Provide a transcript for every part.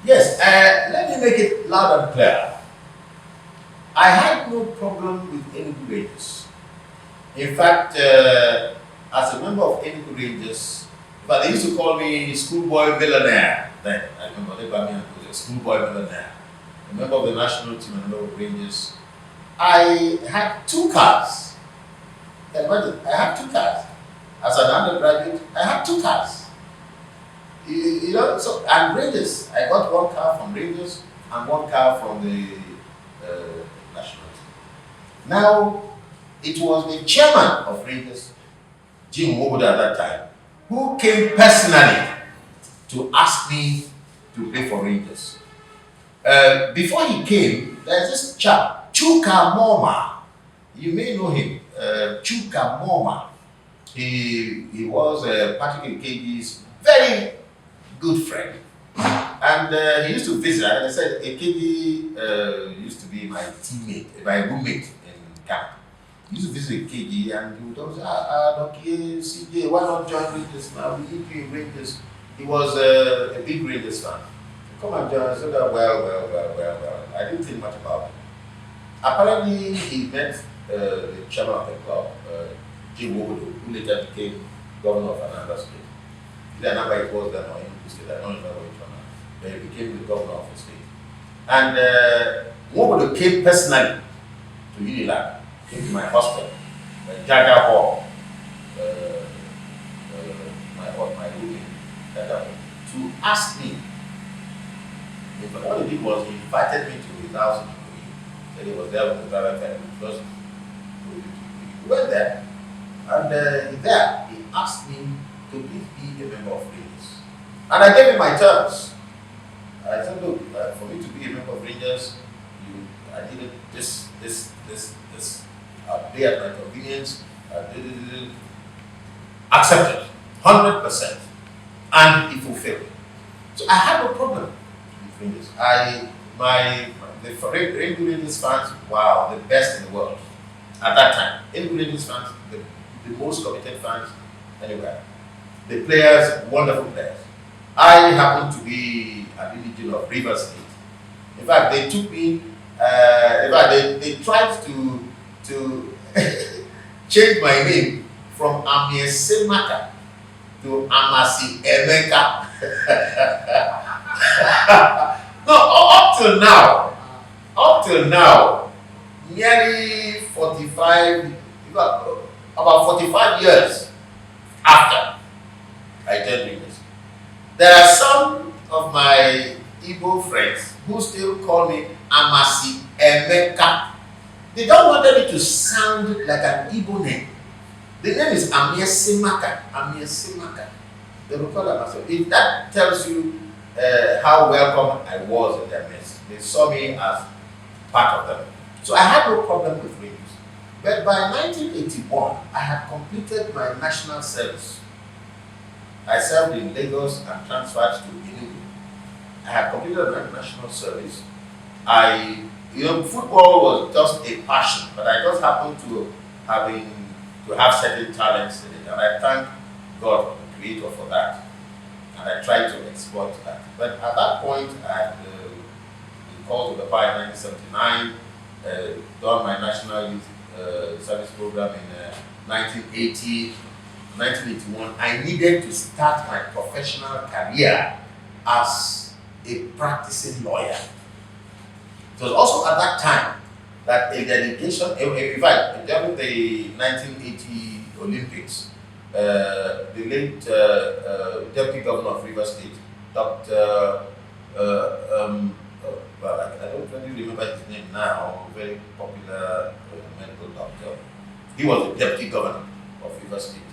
Yes, let me make it loud and clear. I had no problem with any Rangers. In fact, as a member of Enugu Rangers, but they used to call me schoolboy millionaire. Then I remember they called me a schoolboy millionaire. A member of the national team and Enugu Rangers. I had two cars. Imagine, I had two cars. As an undergraduate, I had two cars. So and Rangers. I got one car from Rangers and one car from the national team. Now, it was the chairman of Rangers, Jim Woboda at that time, who came personally to ask me to play for Rangers. Before he came, there's this chap, Chuka Moma. You may know him, Chuka Moma. He was Patrick Nkeji's very good friend. And he used to visit, and I said, Ekeji used to be my teammate, my roommate in camp. He used to visit KG and he would always say, Adokiye, CJ, why not join Rangers now? We need you in Rangers. He was a big Rangers fan. Come and join. I said, well. I didn't think much about it. Apparently, he met the chairman of the club, Jim Wobodo, who later became governor of another state. The number it was then or in state, I don't remember which one. But he became the governor of the state. And Wobodo came personally to Unilag. Came to my hostel, Jaga Hall, my roommate, Jaga Hall, to ask me. But what he did was he invited me to his house in Ikoyi. Said he was there with the private family. First, we went there, and there he asked me to please be a member of Rangers. And I gave him my terms. I said, look, for me to be a member of Rangers, I needed this. Play at my convenience, accepted, 100%, and he fulfilled. So I had no problem with Rangers. The Rangers fans, wow, the best in the world at that time. Rangers fans, the most committed fans anywhere. The players, wonderful players. I happened to be an indigenous of Rivers State. In fact, they took me. They tried to change my name from Amiesimaka to Amiesimaka. No, up till now, nearly 45, about 45 years after I joined Rangers, there are some of my Igbo friends who still call me Amiesimaka. They don't want it to sound like an Igbo name. The name is Amiesimaka. Amiesimaka. They will call it myself. If that tells you how welcome I was in their midst, they saw me as part of them. So I had no problem with Rangers. But by 1981, I had completed my national service. I served in Lagos and transferred to Enugu. I had completed my national service. Football was just a passion, but I just happened to have certain talents in it, and I thank God, the Creator, for that. And I tried to exploit that. But at that point, I had been called to the bar in 1979, done my national youth service program in 1980, 1981. I needed to start my professional career as a practicing lawyer. It was also at that time that a delegation, in fact, during the 1980 Olympics, the late Deputy Governor of Rivers State, Dr. I don't really remember his name now, very popular medical doctor. He was the Deputy Governor of Rivers State.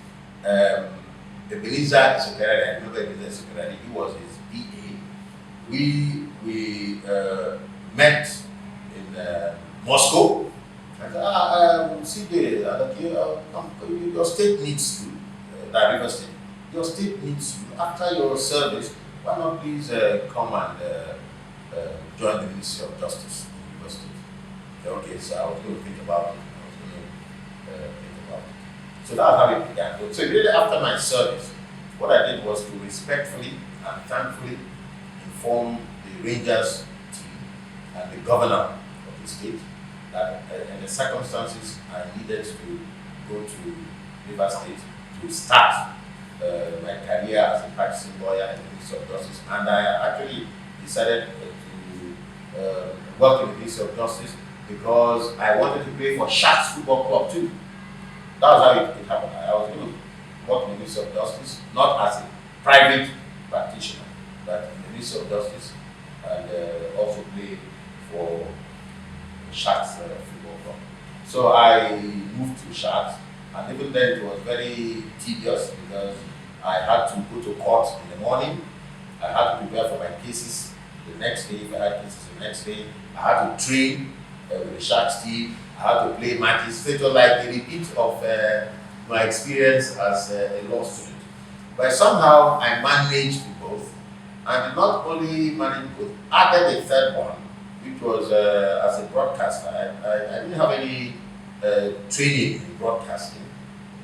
Ebenezer Secretary, I remember Ebenezer Secretary, he was his PA. We met in Moscow. And CJ, your state needs you, that River State. Your state needs you. After your service, why not please come and join the Ministry of Justice in River State? Okay, so I was going to think about it. So that's how it began. So immediately after my service, what I did was to respectfully and thankfully inform the Rangers team and the governor of the state that in the circumstances I needed to go to River State to start my career as a practicing lawyer in the Ministry of Justice, and I actually decided to work in the Ministry of Justice because I wanted to play for Sharks Football Club too. That was how it happened. I was going to work in the Ministry of Justice, not as a private practitioner, but in the Ministry of Justice, and also play for Sharks Football Club. So I moved to Sharks, and even then it was very tedious because I had to go to court in the morning. I had to prepare for my cases the next day. If I had cases the next day, I had to train with the Sharks team. I had to play matches. So it was like a repeat of my experience as a law student. But somehow I managed both. I did not only manage both, I added a third one, which was as a broadcaster. I didn't have any training in broadcasting,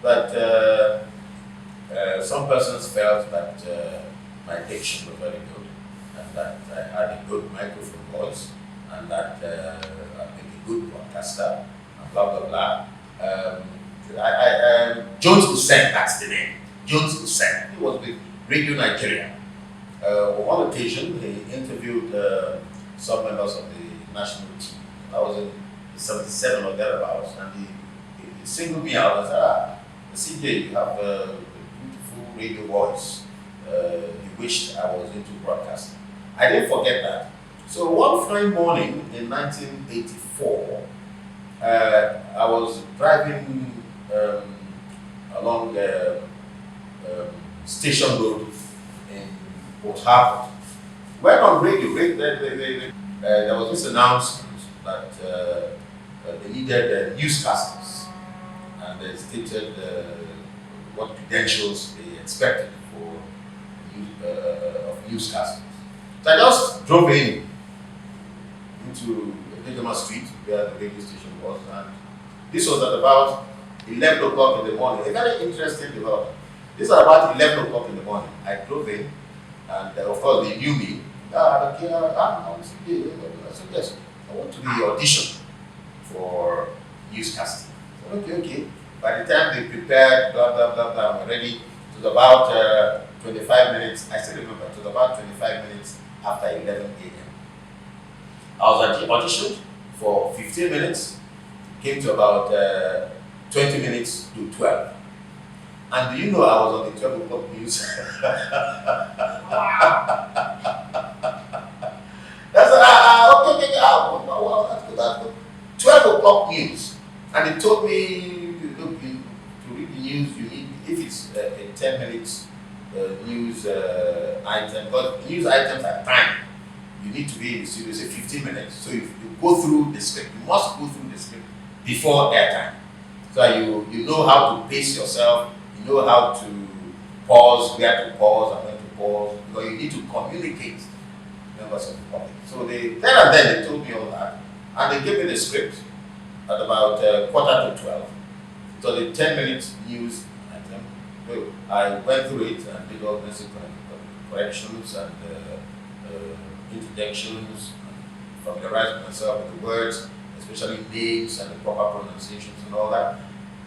but some persons felt that my diction was very good, and that I had a good microphone voice, and that I'd make a good broadcaster, and blah blah blah. Jones Hussein, that's the name. Jones Hussein. He was with Radio Nigeria. On one occasion, he interviewed some members of the national team. I was in 77 or thereabouts, and he singled me out and said, CJ, you have a beautiful radio voice. He wished I was into broadcasting. I didn't forget that. So one fine morning in 1984, I was driving along Station Road in Port Harcourt. When on radio, there was this announcement that they needed newscasters, and they stated what credentials they expected for of newscasters. So I just drove into Ejima Street where the radio station was, and this was at about 11 o'clock in the morning. A very interesting development. This was about 11 o'clock in the morning. I drove in, and of course they knew me. Adokiye, I said, yes, I want to be auditioned for newscasting. I said, okay. By the time they prepared, blah, blah, blah, blah, I'm ready. It was about 25 minutes, I still remember, it was about 25 minutes after 11 a.m. I was auditioned for 15 minutes, came to about 20 minutes to 12. And do you know I was on the 12 o'clock news? That's okay, well, that's good. 12 o'clock news. And they told me, look, to read the news, you need, if it's a 10 minutes news item, but news items are timed. You need to be in the studio, say 15 minutes. So you go through the script, you must go through the script before airtime. So you know how to pace yourself, you know how to pause, where to pause and when to pause, because you need to communicate with members of the public. So then and then they told me all that, and they gave me the script at about 11:45. So the 10 minutes news item, so I went through it and did all necessary corrections and introductions, and familiarized myself with the words, especially names and the proper pronunciations and all that.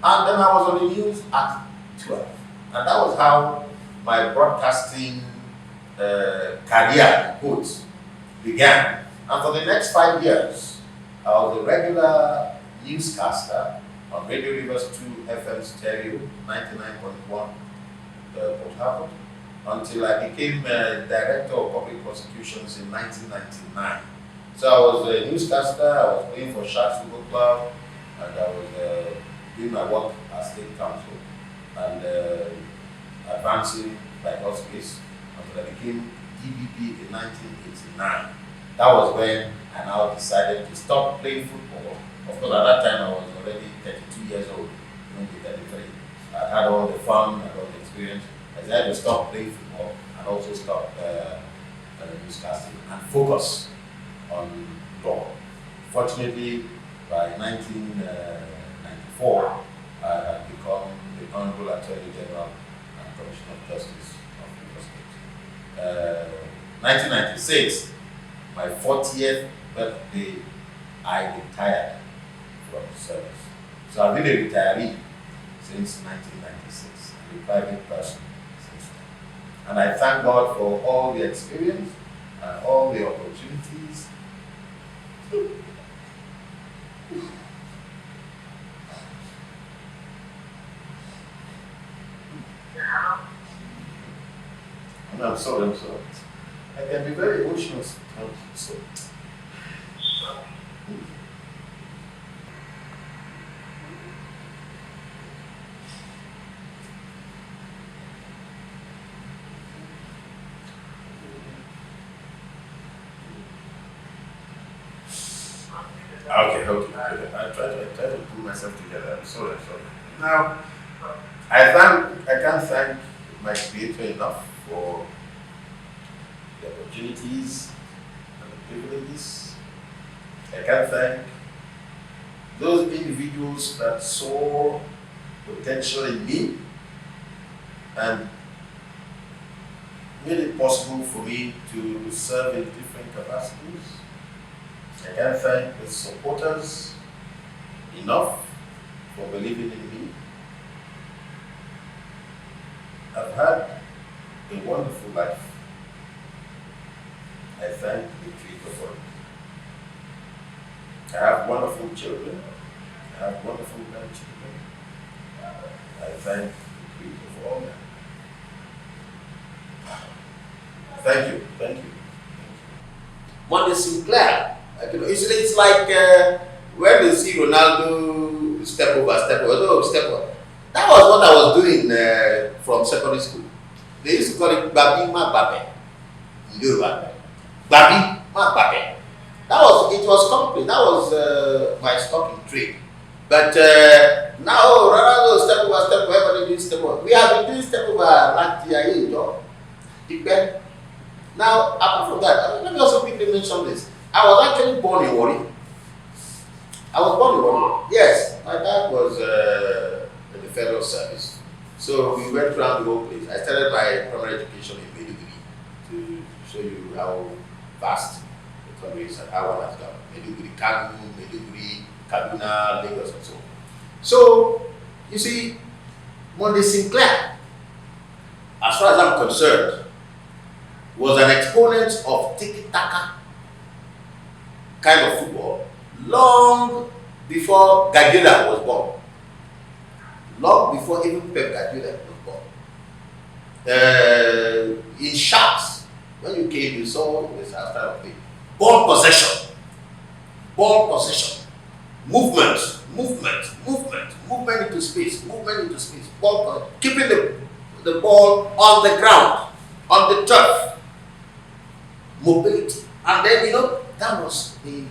And then I was on the news at 12. And that was how my broadcasting career, in quotes, began. And for the next 5 years, I was a regular newscaster on Radio Rivers 2 FM stereo, 99.1 Port Harcourt, until I became Director of Public Prosecutions in 1999. So I was a newscaster, I was playing for Sharks Football Club, and I was doing my work as State Counsel, and advancing by God's grace until I became DBP in 1989. That was when I now decided to stop playing football. Of course, at that time I was already 32 years old, 33. I had all the fun, I had all the experience. I decided to stop playing football and also stop newscasting and focus on law. Fortunately, by 1994, I had become the Honorable Attorney General and Commissioner of Justice of River State. 1996, my 40th birthday, I retired from service. So I've been a retiree since 1996, I'm a private person since then. And I thank God for all the experience and all the opportunities. And I'm sorry. I can be very emotional sometimes. So. Okay. I try to pull myself together. I'm sorry. Now, I can't thank my Creator enough for the opportunities and the privileges. I can't thank those individuals that saw potential in me and made it possible for me to serve in different capacities. I can't thank the supporters enough for believing in me. I've had a wonderful life. I thank the Creator for it. I have wonderful children. I have wonderful grandchildren. I thank the Creator for all that. Thank you. Monday Sinclair. It's like when you see Ronaldo step over. That was what I was doing from secondary school. They used to call it Babi Ma Babe. Babi Ma Babe. It was complete. That was my stock in trade. But now Ronaldo step over, everybody doing step over. We have been doing step over last year, Depend. Now, apart from that, let me also quickly mention this. I was actually born in Warri. Yes, my dad was in the federal service. So we went around the whole place. I started my primary education in Maiduguri to show you how vast the country is and how one has gone. Maiduguri, Kano, Maiduguri, Kaduna, Lagos, and so on. So, you see, Monday Sinclair, as far as I'm concerned, was an exponent of tiki-taka kind of football long before Guardiola was born. Long before even Pep Guardiola was born. In Sharks, when you came, you saw this style of play. Ball possession, movement into space, keeping the ball on the ground, on the turf. Mobility, and then that was the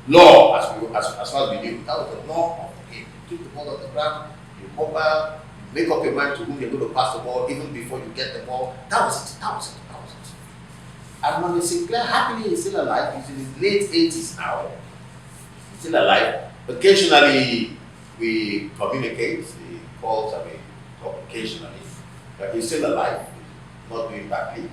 law as far as we knew. That was the law of the game. You keep the ball on the ground, you mobile, you make up your mind to whom you're going to pass the ball even before you get the ball. That was it. And Monday Sinclair happily is still alive. He's in his late 80s now. He's still alive. Occasionally we communicate. He calls, occasionally. But he's still alive, not doing badly.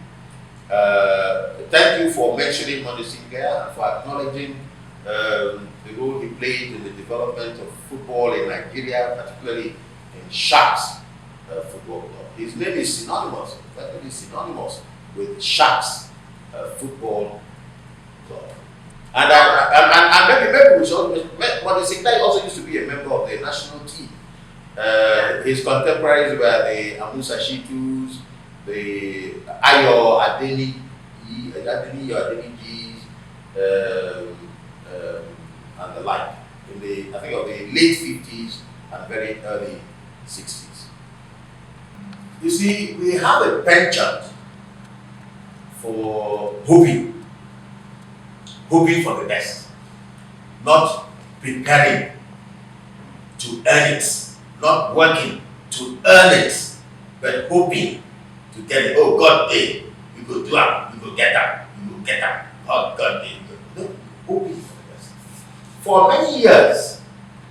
Thank you for mentioning Monday Sinclair and for acknowledging the role he played in the development of football in Nigeria, particularly in Sharks Football Club. His name is synonymous with Sharks Football Club. And maybe we should. Monday Sinclair also used to be a member of the national team. His contemporaries were the Amusa Shitus, the Ayo Adeniji, and the like, in the late 50s and very early 60s. You see, we have a penchant for hoping for the best, not preparing to earn it. Not working to earn it, but hoping to get it. Oh God, you go do it, you go get that. Oh God, no, hoping for the best. For many years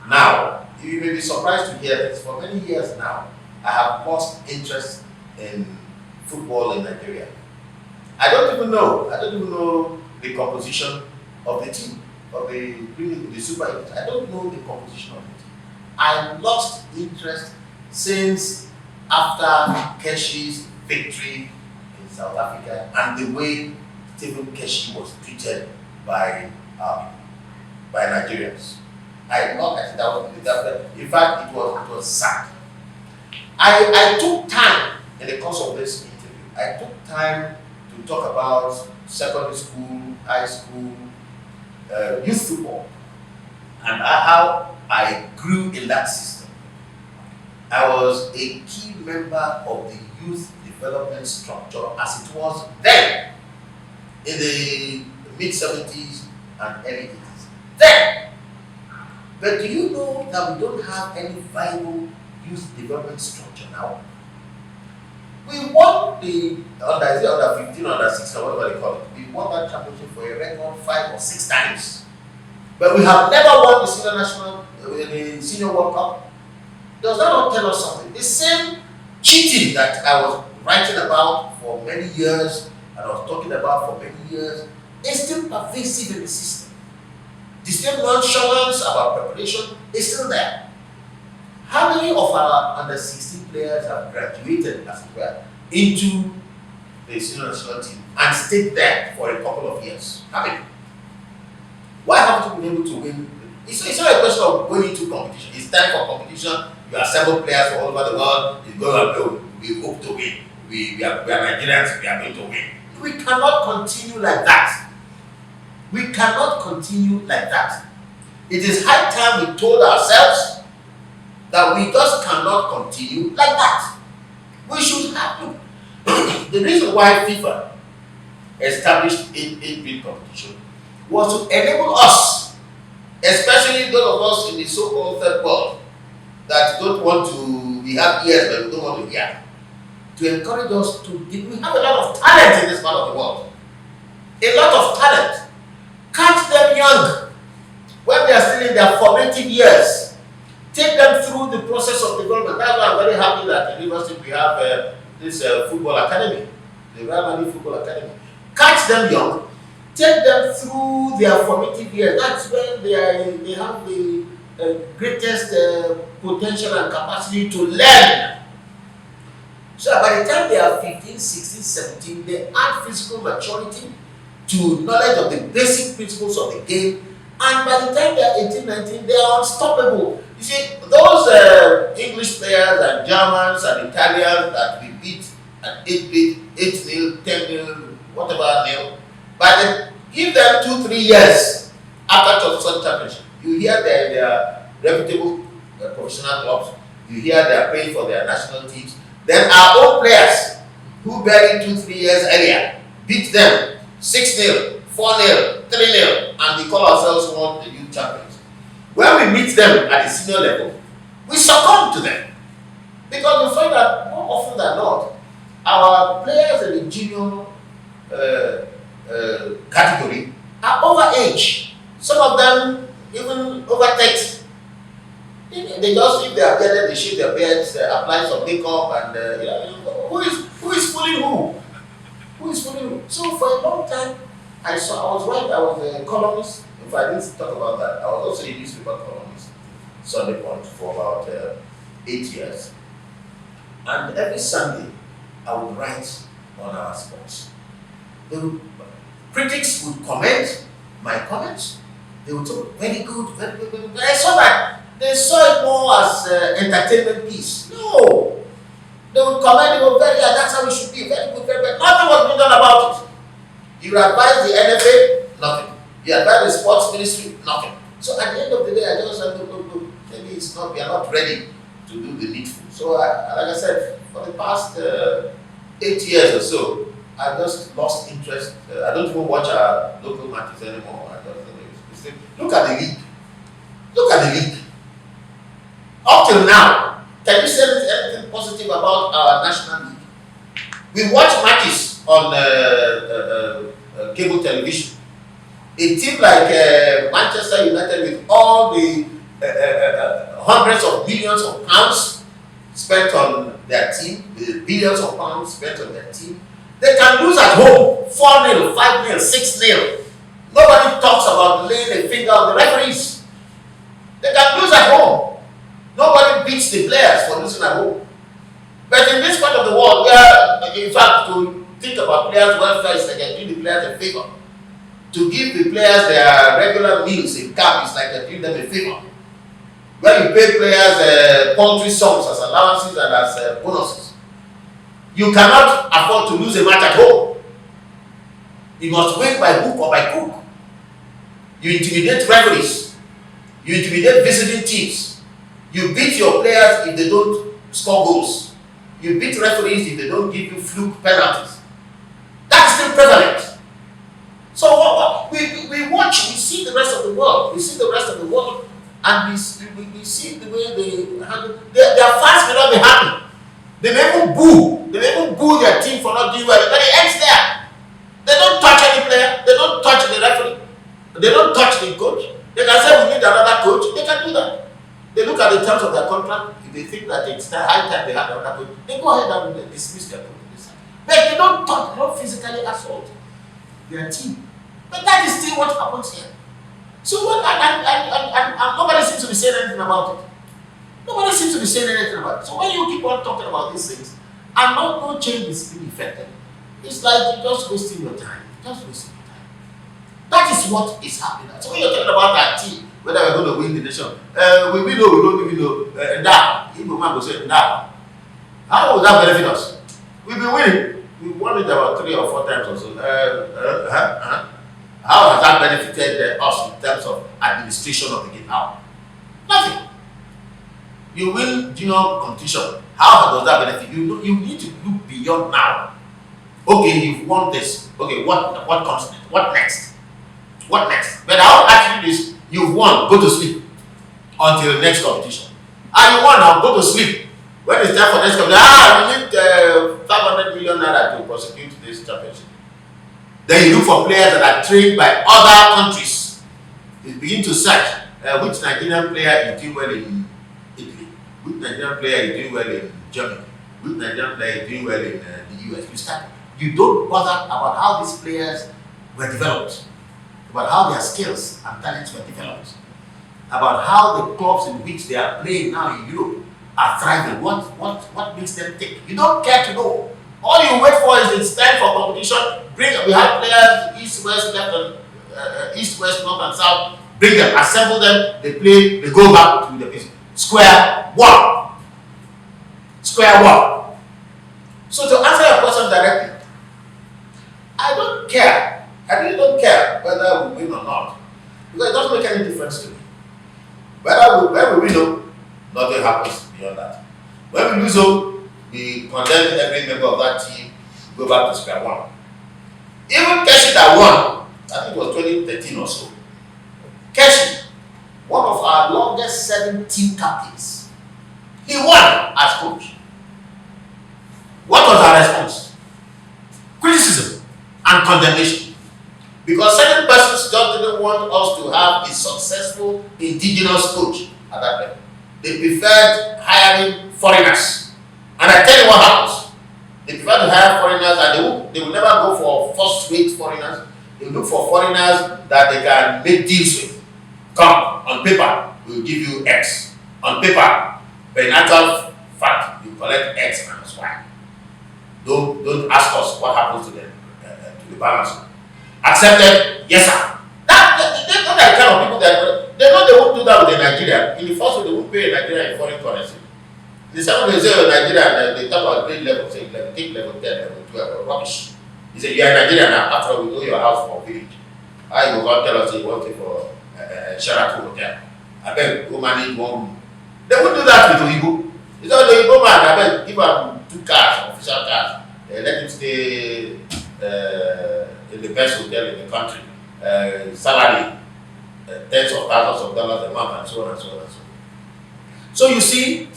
now, you may be surprised to hear this. For many years now, I have lost interest in football in Nigeria. I don't even know the composition of the team, of the Super Eagles. I don't know the composition of it. I lost interest since after Keshi's victory in South Africa and the way Stephen Keshi was treated by Nigerians. I think that was in fact it was sad. I took time in the course of this interview. I took time to talk about secondary school, high school, youth football, and how I grew in that system. I was a key member of the youth development structure as it was then in the mid-70s and early 80s. Then! But do you know that we don't have any viable youth development structure now? We won the under 15, under 16, or whatever they call it. We won that championship for a record 5 or 6 times. But we have never won the senior World Cup. Does that not tell us something? The same cheating that I was writing about for many years and I was talking about for many years is still pervasive in the system. The same nonchalance about preparation is still there. How many of our under 16 players have graduated, as it were, into the senior national team and stayed there for a couple of years? How many? Why haven't we been able to win? It's not a question of going into competition. It's time for competition. You assemble players from all over the world. You go and go. We hope to win. We are Nigerians. We are going to win. We cannot continue like that. We cannot continue like that. It is high time we told ourselves that we just cannot continue like that. We should have to. The reason why FIFA established 8-bit competition was to enable us, especially those of us in the so-called third world that don't want to, we have ears but we don't want to hear, to encourage us to, we have a lot of talent in this part of the world. A lot of talent. Catch them young when they are still in their formative years. Take them through the process of development. That's why I'm very happy that at the university we have this football academy, the Real Madrid Football Academy. Catch them young, take them through their formative years. That's when they have the greatest potential and capacity to learn. So by the time they are 15, 16, 17, they add physical maturity to knowledge of the basic principles of the game. And by the time they are 18, 19, they are unstoppable. You see, those English players and Germans and Italians that we beat at 8-0, 10-0, whatever nil, give them 2-3 years after such championship. You hear they are reputable professional clubs. You hear they are playing for their national teams. Then our own players who buried 2-3 years earlier beat them 6-0, 4-0, 3-0, and we call ourselves one of the youth champions. When we meet them at the senior level, we succumb to them. Because we find that more often than not, our players in the junior category are overage. Some of them even over 30. They just, if they are bearded, they shave their beards, apply some makeup, and who is fooling who? Who is fooling who? So for a long time, I was a columnist. If I didn't talk about that, I was also a newspaper columnist, Sunday Punch, for about 8 years. And every Sunday, I would write on our sports. Critics would comment my comments. They would say, very good, very good, very good. I saw that. They saw it more as entertainment piece. No. They would comment, they would very, that's how it should be, very good, very good. Nothing was being done about it. You advise the NFA, nothing. You advise the sports ministry, nothing. So at the end of the day, I just said, look, maybe it's not, we are not ready to do the needful. So like I said, for the past 8 years or so, I just lost interest. I don't even watch our local matches anymore. Look at the league. Look at the league. Up till now, can you say anything positive about our national league? We watch matches on cable television. A team like Manchester United with all the hundreds of millions of pounds spent on their team, the billions of pounds spent on their team, they can lose at home 4-0, 5-0, 6-0. Nobody talks about laying a finger on the referees. They can lose at home. Nobody beats the players for losing at home. But in this part of the world, in fact, to think about players' welfare is like doing the players a favor. To give the players their regular meals in camp is like doing them a favor. When you pay players poultry sums as allowances and as bonuses, you cannot afford to lose a match at home. You must win by hook or by crook. You intimidate referees. You intimidate visiting teams. You beat your players if they don't score goals. You beat referees if they don't give you fluke penalties. That's still prevalent. So we watch, we see the rest of the world. We see the rest of the world, and we see the way they handle. Their fans may not be happy. They may even boo. They may even boo their team for not doing well. But it ends there. They don't touch any player. They don't touch the referee. They don't touch the coach. They can say we need another coach. They can do that. They look at the terms of their contract. If they think that it's high time they have another coach, they go ahead and dismiss their coach. But they don't touch, they don't physically assault their team. But that is still what happens here. So what? And nobody seems to be saying anything about it. Nobody seems to be saying anything about it. So when you keep on talking about these things, and no change is being effected, it's like you're just wasting your time. Just wasting your time. That is what is happening. So when you're talking about our team, whether we're going to win the nation, we know, we don't even know. Now, Igbo man will say, now, how will that benefit us? We've been winning. We won it about 3 or 4 times or so. How has that benefited us in terms of administration of the game? How? Nothing. You win junior competition. How does that benefit you? You need to look beyond now. Okay, you've won this. Okay, what comes next? What next? What next? But I'll ask you this: you've won. Go to sleep until the next competition. You won. Now go to sleep. When it's time for next competition, we need 500 million naira to prosecute this championship. Then you look for players that are trained by other countries. You begin to search which Nigerian player is doing well in Italy, which Nigerian player is doing well in Germany, which Nigerian player is doing well in the US. You don't bother about how these players were developed, about how their skills and talents were developed, about how the clubs in which they are playing now in Europe are thriving. What makes them tick? You don't care to know. All you wait for is it's time for competition. We have players east, west, left, and east, west, north, and south. Bring them, assemble them. They play. They go back to the place. Square one. Square one. So to answer your question directly, I don't care. I really don't care whether we win or not, because it doesn't make any difference to me. When we win, nothing happens beyond that. When we lose, we condemn every member of that team, go back to square one. Even Keshi that won, I think it was 2013 or so. Keshi, one of our longest serving team captains, he won as coach. What was our response? Criticism and condemnation. Because certain persons just didn't want us to have a successful indigenous coach at that level. They preferred hiring foreigners. And I tell you what happens. They prefer to hire foreigners, and they will never go for first-rate foreigners. They will look for foreigners that they can make deals with. Come, on paper, we will give you X. On paper, but in actual fact, you collect X minus Y. Don't ask us what happens to the balance. Accepted? Yes, sir. They're not the kind of people that they know they won't do that with the Nigerian. In the first way, they won't pay a Nigerian in foreign currency. The second they say Nigeria, they talk about grade level, say take level 10, level 12, rubbish. He said, you are Nigerian now, after all, we know your house for village. I will go tell us you want it for Sheraton Hotel. I beg, go manage 1 room. They won't do that with Oyibo. It's all the Oyibo man, I beg, give them 2 cars, official cars. Let him stay in the best hotel in the country. Salary, tens of thousands of dollars a month, and so on and so on and so on. So you see,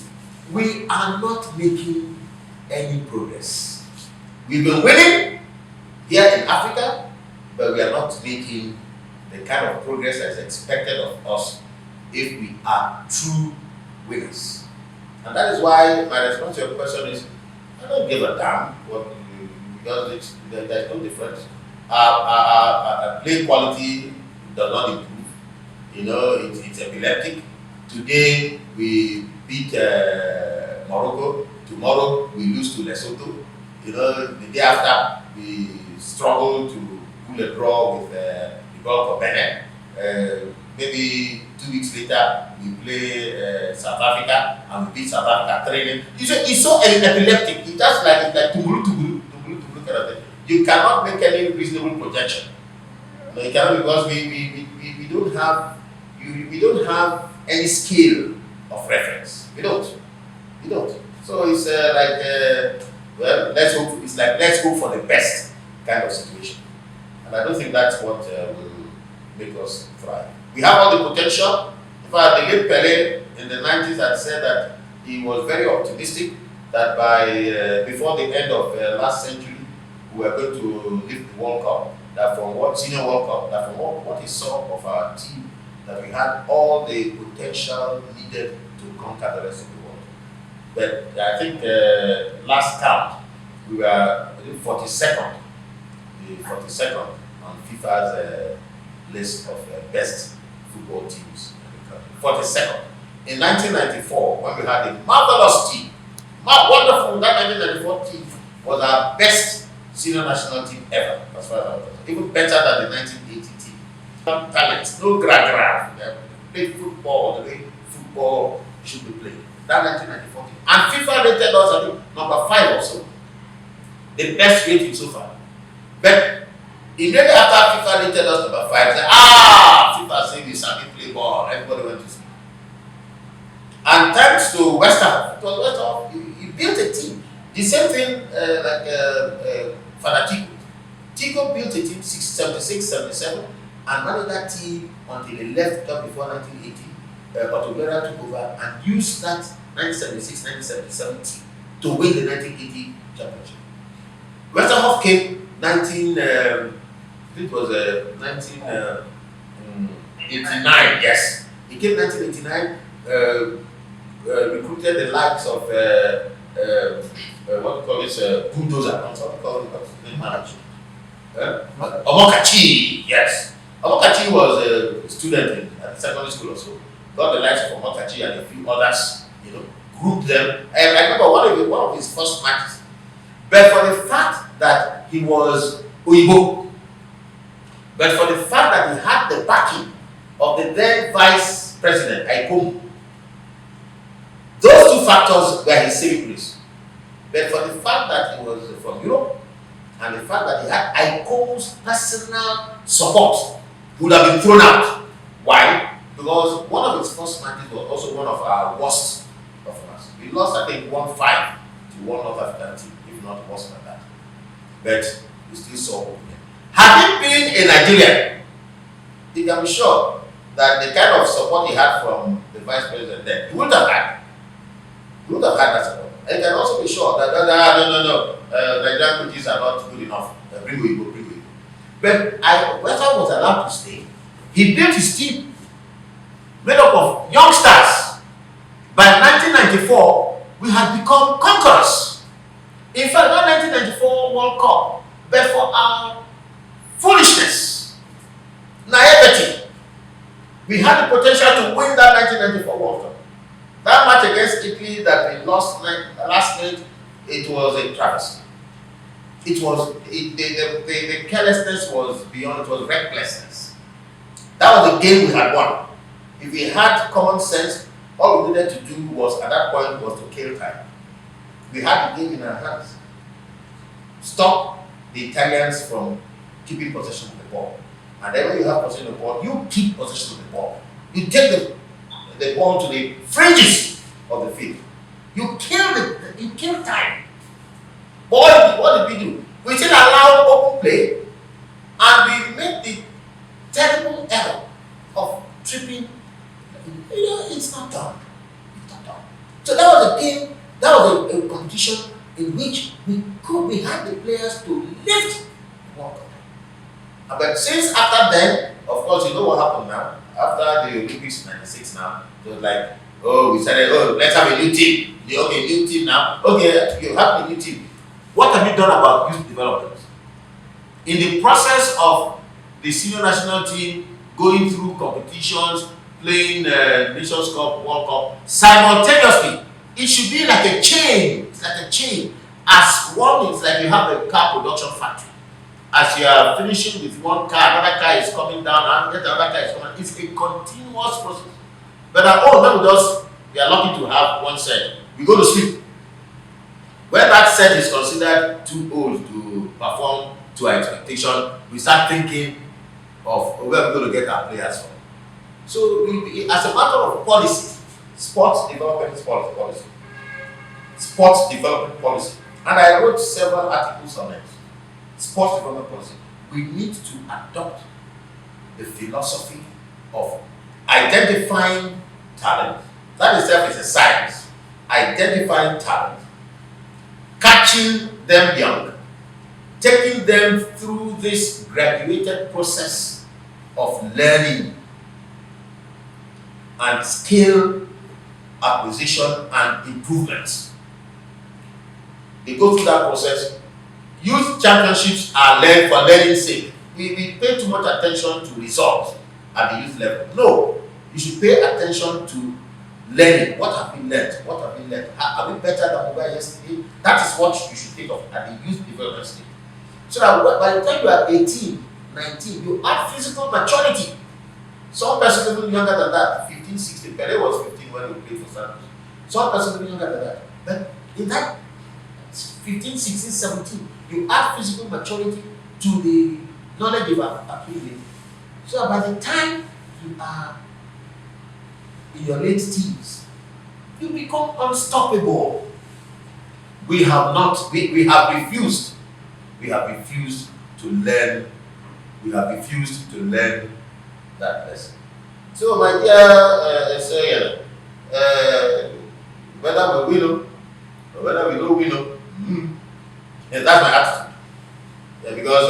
we are not making any progress. We've been winning here in Africa, but we are not making the kind of progress that is expected of us if we are true winners. And that is why my response to your question is, I don't give a damn what because there's no difference. Play quality does not improve. You know, it's epileptic. Today we beat Morocco. Tomorrow we lose to Lesotho. You know, the day after we struggle to pull a draw with the Gulf of Benin. Maybe 2 weeks later we play South Africa and we beat South Africa 3-0. It's so epileptic. It's just like tubulu kind of thing. You cannot make any reasonable projection. No, you cannot, because we don't have any scale of reference. We don't. So it's well, let's hope. It's like let's hope for the best kind of situation, and I don't think that's what will make us thrive. We have all the potential. In fact, the late Pelé in the 90s had said that he was very optimistic that by before the end of last century we were going to lift the World Cup. That from what senior World Cup, that from what he saw of our team, that we had all the potential needed to conquer the rest of the world. But I think last count we were 42nd, the 42nd on FIFA's list of best football teams in the country. 42nd. In 1994, when we had a marvelous team, wonderful, that 1994 team was our best senior national team ever, as far as I was concerned. Even better than the 1980 team. Talent, no gra. Play football the way football should be played. That 1994 team. And FIFA rated us, I think, number 5 or so. The best rating so far. But immediately after FIFA rated us number 5, said, FIFA said we sabi play ball. Everybody went to sleep. And thanks to Westerhoff, it was Westerhoff, he built a team. The same thing like Father Tico. Tico built a team 76, 77 and managed that team until he left just before 1980. Otogbera took over and used that 1976, 1977 team to win the 1980 championship. Westerhoff came 1989, yes. He came 1989, recruited the likes of what we call this bulldozer, what we call it, manager. Amokachi, yes. Amokachi was a student at secondary school also. Got the likes of Amokachi and a few others, grouped them. And I remember one of his first matches. But for the fact that he was Oyibo, but for the fact that he had the backing of the then vice president, Aikomu, those two factors were his saving grace. But for the fact that he was from Europe and the fact that he had Aikomu's personal support, he would have been thrown out. Why? Because one of his first matches was also one of our worst performances. We lost, I think, 1-5 to one North African team, if not worse than that. But we still saw hope. Had he been a Nigerian, you can be sure that the kind of support he had from the vice president then, he wouldn't have had. He would have had that support. And you can also be sure that no, Nigerian coaches are not good enough. Bring Oyibo. But Western was allowed to stay. He built his team made up of youngsters. By 1994, we had become conquerors. In fact, not 1994 World Cup, but for our foolishness, naivety, we had the potential to win that 1994 World Cup. That match against Italy that we lost last night, it was a travesty. The carelessness was beyond, it was recklessness. That was the game we had won. If we had common sense, all we needed to do was, at that point, was to kill time. We had the game in our hands. Stop the Italians from keeping possession of the ball. And then when you have possession of the ball, you keep possession of the ball. You take the ball to the fringes of the field. You kill time. But what did we do? We still allowed open play, and we made the terrible error of tripping. It's not done. So that was a game, that was a competition in which we had the players to lift the World Cup. But since after then, of course, you know what happened now. After the Olympics in '96 now, it was like Oh, we started, oh, let's have a new team. Okay, new team now. Okay, you have a new team. What have you done about youth development? In the process of the senior national team going through competitions, playing Nations Cup, World Cup, simultaneously, it should be like a chain. It's like a chain. As one, it's like you have a car production factory. As you are finishing with one car, another car is coming down, and another car is coming. It's a continuous process. But not with us, we are lucky to have one set. We go to sleep. When that set is considered too old to perform to our expectation, we start thinking of where we're going to get our players from. So, as a matter of policy, sports development policy. Sports development policy. And I wrote several articles on it. Sports development policy. We need to adopt the philosophy of identifying talent. That itself is a science. Identifying talent, catching them young, taking them through this graduated process of learning and skill acquisition and improvements. They go through that process. Youth championships are led for learning's sake. We pay too much attention to results at the youth level. No, you should pay attention to learning. What have we learned? What have we learned? Are we better than we were yesterday? That is what you should think of at the youth development stage. So that by the time you are 18, 19, you have physical maturity. Some person even younger than that, 15, 16. Pele was 15 when we played for Santos. Some person even younger than that. But in that 15, 16, 17, you add physical maturity to the knowledge you have accumulated. So by the time you are in your late teens, you become unstoppable. We have refused to learn. We have refused to learn that lesson. So my dear, whether we win or whether we don't win, yeah, that's my attitude. Yeah, because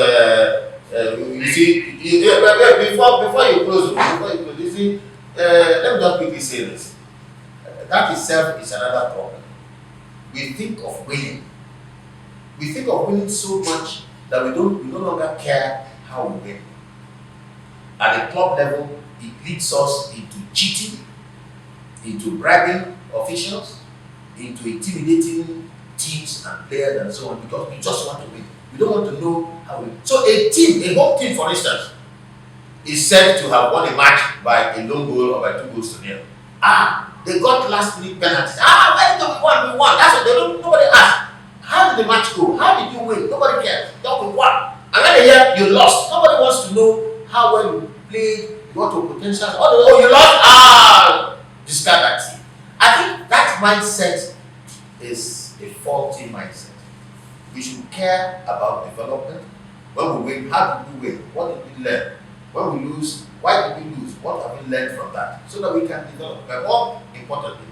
you see, before you close, you see, let me just quickly say this. That itself is another problem. We think of winning. We think of winning so much that we no longer care how we win. At the club level, it leads us into cheating, into bribing officials, into intimidating teams and players and so on, because we just want to win. We don't want to know how we. So a home team, for instance, is said to have won a match by a lone goal or by 2 goals to nil. They got last minute penalties. Where did we won? We won. That's what they don't. Nobody asked. How did the match go? How did you win? Nobody cares. We won. And when they hear you lost, nobody wants to know how well you played, what your potential. Oh, you lost. Discard that team. I think that mindset is a faulty mindset. We should care about development. When we win, how did we win? What did we learn? When we lose, why did we lose? What have we learned from that? So that we can develop. But more importantly,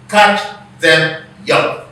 catch them young.